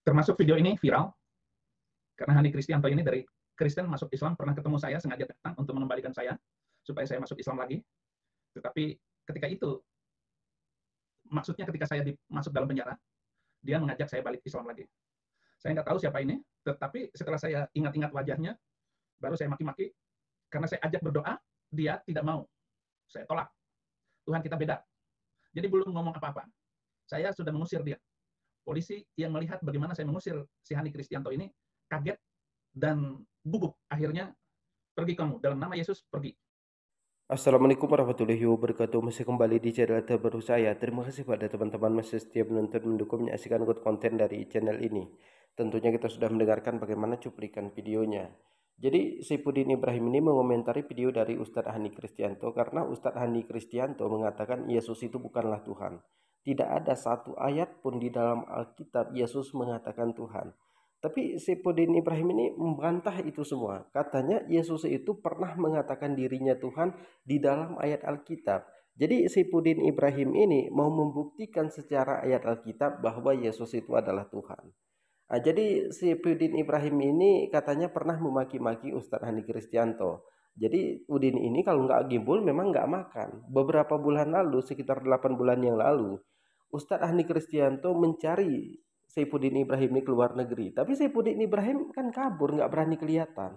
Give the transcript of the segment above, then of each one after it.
Termasuk video ini viral karena Hani Kristianto ini dari Kristen masuk Islam, pernah ketemu saya, sengaja datang untuk mengembalikan saya supaya saya masuk Islam lagi. Tetapi ketika itu, maksudnya ketika saya masuk dalam penjara, dia mengajak saya balik Islam lagi. Saya nggak tahu siapa ini, tetapi setelah saya ingat-ingat wajahnya, baru saya maki-maki karena saya ajak berdoa, dia tidak mau. Saya tolak. Tuhan kita beda. Jadi belum ngomong apa-apa. Saya sudah mengusir dia. Polisi yang melihat bagaimana saya mengusir si Hani Kristianto ini kaget dan gugup. Akhirnya pergi kamu, dalam nama Yesus pergi. Assalamualaikum warahmatullahi wabarakatuh. Masih kembali di channel terbaru saya. Terima kasih pada teman-teman masih setia menonton, mendukung, menyaksikan konten dari channel ini. Tentunya kita sudah mendengarkan bagaimana cuplikan videonya. Jadi Saifuddin Ibrahim ini mengomentari video dari Ustadz Hani Kristianto karena Ustadz Hani Kristianto mengatakan Yesus itu bukanlah Tuhan. Tidak ada satu ayat pun di dalam Alkitab Yesus mengatakan Tuhan. Tapi Saifuddin Ibrahim ini membantah itu semua. Katanya Yesus itu pernah mengatakan dirinya Tuhan di dalam ayat Alkitab. Jadi Saifuddin Ibrahim ini mau membuktikan secara ayat Alkitab bahwa Yesus itu adalah Tuhan. Jadi Saifuddin Ibrahim ini katanya pernah memaki-maki Ustadz Hani Kristianto. Jadi Udin ini kalau nggak gimbul memang nggak makan. Beberapa bulan lalu, sekitar 8 bulan yang lalu, Ustadz Hani Kristianto mencari Saifuddin Ibrahim ini keluar negeri. Tapi Saifuddin Ibrahim kan kabur, nggak berani kelihatan.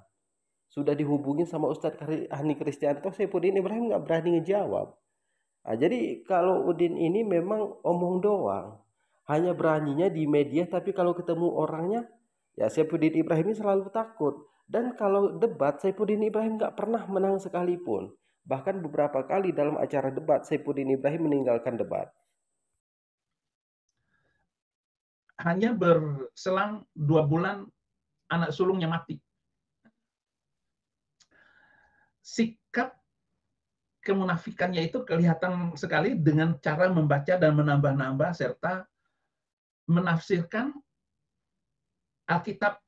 Sudah dihubungin sama Ustadz Hani Kristianto, Saifuddin Ibrahim nggak berani ngejawab. Jadi kalau Udin ini memang omong doang, hanya beraninya di media, tapi kalau ketemu orangnya, ya Saifuddin Ibrahim ini selalu takut. Dan kalau debat, Saifuddin Ibrahim nggak pernah menang sekalipun. Bahkan beberapa kali dalam acara debat, Saifuddin Ibrahim meninggalkan debat. Hanya berselang 2 bulan, anak sulungnya mati. Sikap kemunafikannya itu kelihatan sekali dengan cara membaca dan menambah-nambah serta menafsirkan Alkitab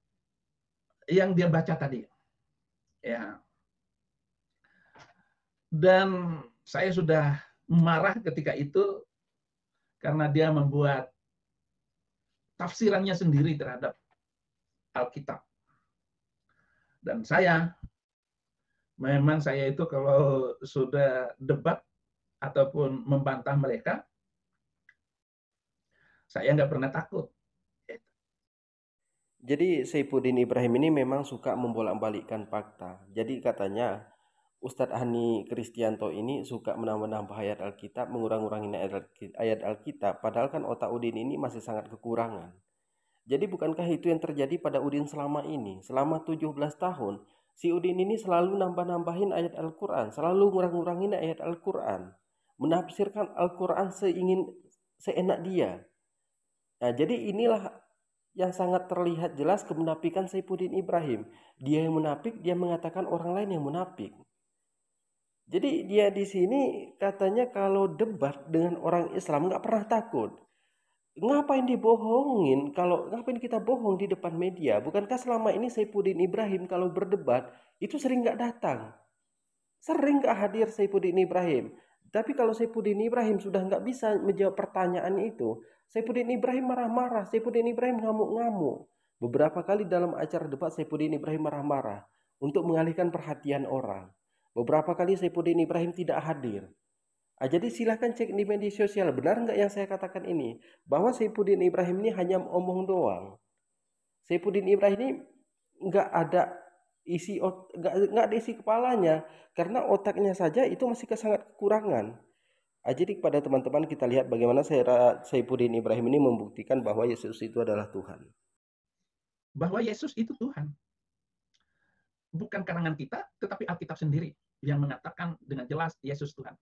yang dia baca tadi. Ya. Dan saya sudah marah ketika itu karena dia membuat tafsirannya sendiri terhadap Alkitab. Dan memang saya itu kalau sudah debat ataupun membantah mereka, saya nggak pernah takut. Jadi Saifuddin Ibrahim ini memang suka membolak-balikkan fakta. Jadi katanya Ustadz Hani Kristianto ini suka menambah-nambah ayat Alkitab, mengurang-urangin ayat Alkitab, padahal kan otak Udin ini masih sangat kekurangan. Jadi bukankah itu yang terjadi pada Udin selama ini? Selama 17 tahun, si Udin ini selalu nambah-nambahin ayat Al-Quran, selalu ngurang-ngurangin ayat Al-Quran, menafsirkan Al-Quran seenak dia. Nah, jadi inilah yang sangat terlihat jelas kemunafikan Saifuddin Ibrahim. Dia yang munafik, dia mengatakan orang lain yang munafik. Jadi dia di sini katanya kalau debat dengan orang Islam nggak pernah takut. Ngapain dibohongin? Kalau ngapain kita bohong di depan media? Bukankah selama ini Saifuddin Ibrahim kalau berdebat itu sering nggak datang, sering nggak hadir Saifuddin Ibrahim. Tapi kalau Saifuddin Ibrahim sudah nggak bisa menjawab pertanyaan itu, Saifuddin Ibrahim marah-marah, Saifuddin Ibrahim ngamuk-ngamuk. Beberapa kali dalam acara debat Saifuddin Ibrahim marah-marah untuk mengalihkan perhatian orang. Beberapa kali Saifuddin Ibrahim tidak hadir. Jadi silahkan cek di media sosial, benar nggak yang saya katakan ini? Bahwa Saifuddin Ibrahim ini hanya omong doang. Saifuddin Ibrahim ini nggak ada nggak ada isi kepalanya, karena otaknya saja itu masih sangat kekurangan. Jadi kepada teman-teman kita lihat bagaimana Saifuddin Ibrahim ini membuktikan bahwa Yesus itu adalah Tuhan. Bahwa Yesus itu Tuhan. Bukan karangan kita, tetapi Alkitab sendiri yang mengatakan dengan jelas Yesus Tuhan.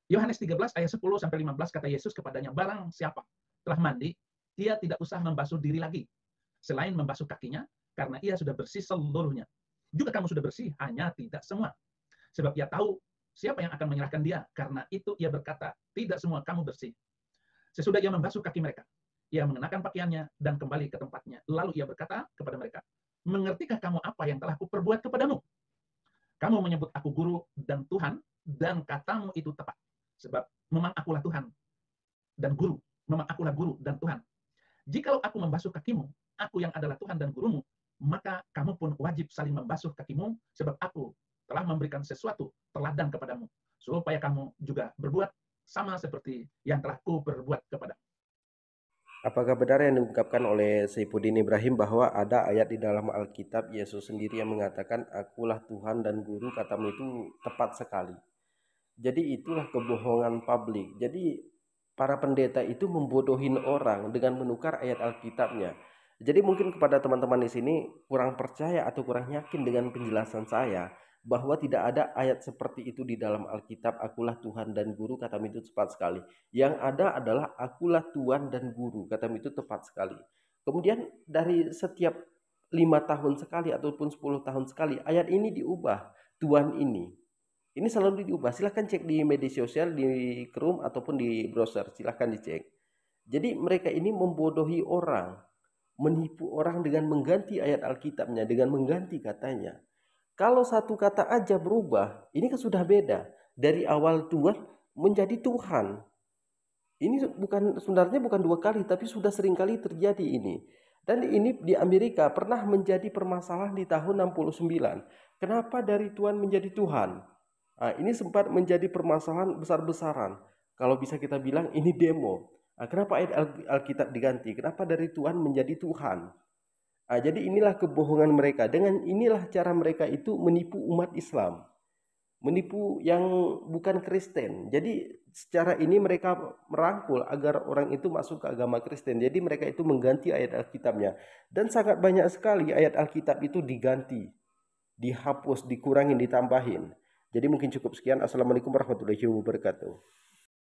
Yohanes 13 ayat 10 sampai 15 kata Yesus kepadanya, barang siapa telah mandi, dia tidak usah membasuh diri lagi selain membasuh kakinya, karena ia sudah bersih seluruhnya. Juga kamu sudah bersih, hanya tidak semua. Sebab ia tahu siapa yang akan menyerahkan dia, karena itu ia berkata, tidak semua kamu bersih. Sesudah ia membasuh kaki mereka, ia mengenakan pakaiannya dan kembali ke tempatnya. Lalu ia berkata kepada mereka, mengertikah kamu apa yang telah kuperbuat kepadamu? Kamu menyebut aku guru dan Tuhan, dan katamu itu tepat. Sebab memang akulah Tuhan dan guru. Memang akulah guru dan Tuhan. Jikalau aku membasuh kakimu, aku yang adalah Tuhan dan gurumu, maka kamu pun wajib saling membasuh kakimu, sebab aku telah memberikan sesuatu teladan kepadamu, supaya kamu juga berbuat sama seperti yang telah ku berbuat kepadamu. Apakah benar yang diungkapkan oleh Saifuddin Ibrahim bahwa ada ayat di dalam Alkitab Yesus sendiri yang mengatakan akulah Tuhan dan guru, katamu itu tepat sekali. Jadi itulah kebohongan publik. Jadi para pendeta itu membodohin orang dengan menukar ayat Alkitabnya. Jadi mungkin kepada teman-teman di sini kurang percaya atau kurang yakin dengan penjelasan saya bahwa tidak ada ayat seperti itu di dalam Alkitab, akulah Tuhan dan guru, katamu itu tepat sekali. Yang ada adalah akulah Tuhan dan guru, katamu itu tepat sekali. Kemudian dari setiap 5 tahun sekali ataupun 10 tahun sekali ayat ini diubah. Tuhan ini selalu diubah. Silahkan cek di media sosial, di Chrome ataupun di browser, silahkan dicek. Jadi mereka ini membodohi orang, menipu orang dengan mengganti ayat Alkitabnya, dengan mengganti katanya. Kalau satu kata aja berubah, ini kan sudah beda. Dari awal Tuhan menjadi Tuhan. Ini sebenarnya bukan 2 kali, tapi sudah sering kali terjadi ini. Dan ini di Amerika pernah menjadi permasalahan di tahun 69. Kenapa dari Tuhan menjadi Tuhan? Nah, ini sempat menjadi permasalahan besar-besaran. Kalau bisa kita bilang ini demo. Nah, kenapa ayat Alkitab diganti? Kenapa dari Tuhan menjadi Tuhan? Nah, jadi inilah kebohongan mereka. Dengan inilah cara mereka itu menipu umat Islam. Menipu yang bukan Kristen. Jadi secara ini mereka merangkul agar orang itu masuk ke agama Kristen. Jadi mereka itu mengganti ayat Alkitabnya. Dan sangat banyak sekali ayat Alkitab itu diganti, dihapus, dikurangin, ditambahin. Jadi mungkin cukup sekian. Assalamualaikum warahmatullahi wabarakatuh.